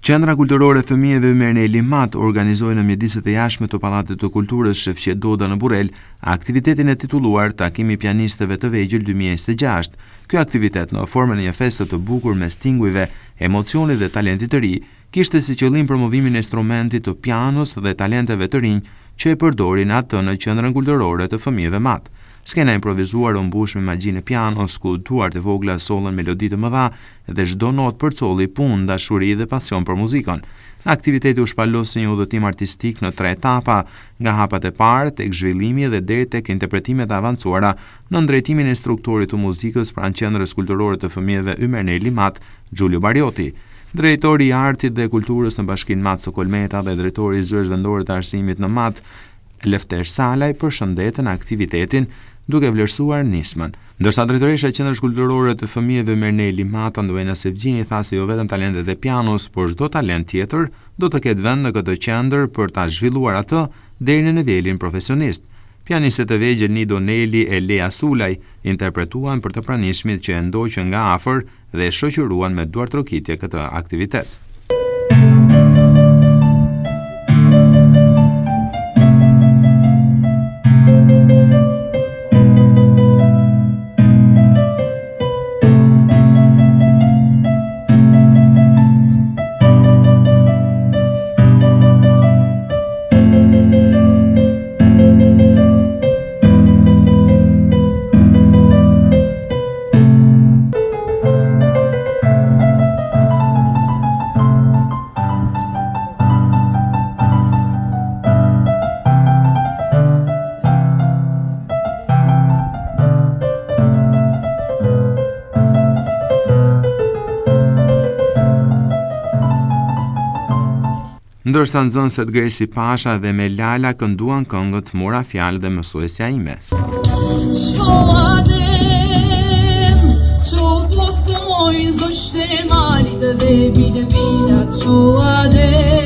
Qendra kulturore fëmijëve Ymerneli Mat organizoi në mjediset e jashtme të Pallatit të Kulturës Shefqet Doda në Burrel aktivitetin e titulluar Takimi Pianistëve të Vegjël 2026. Ky aktivitet në formën e një feste të bukur me stingujve, emocionit dhe talentit të ri, kishte si qëllim promovimin e instrumentit të pianos dhe talenteve të rinj që e përdorin atë në Qendrën Kulturore të Fëmijëve Mat. Skena improvizuar u mbush me magjinë e pianos, ku duart e vogla sollën melodi të mëdha dhe çdo notë përcolli punë, dashuri dhe pasion për muzikën. Aktiviteti u shpalos si një udhëtim artistik në 3 etapa, nga hapat e parë tek zhvillimi dhe deri tek interpretimet e avancuara në drejtimin e instruktorit të muzikës pranë Qendrës Kulturore të Fëmijëve Ymerneli Mat, Giulio Barioti. Drejtori i artit dhe kulturës në Bashkinë Mat Sokolmeta dhe drejtori i zyrës vendore të arsimit në Mat, Lefter Salaj, përshëndetën aktivitetin duke vlerësuar nismën. Ndërsa drejtoresha e Qendrës Kulturore të Fëmijëve Ymerneli Mat, Andoena Sevgjini, tha se jo vetëm talentet e pianos, por çdo talent tjetër do të ketë vend në këtë qendër për ta zhvilluar atë deri në nivelin profesionist. Pianistët e vegjël Nido Neli e Lea Sulaj interpretuan për të pranishmit që e ndoqën nga afër dhe shoqëruan me duartrokitje këtë aktivitet. Ndërsa nxënësit Gresi Pasha dhe Melala kënduan këngët Mora fjalë dhe Mësuesja ime. Ço po thoj zështë malit dhe bilbilat ço adem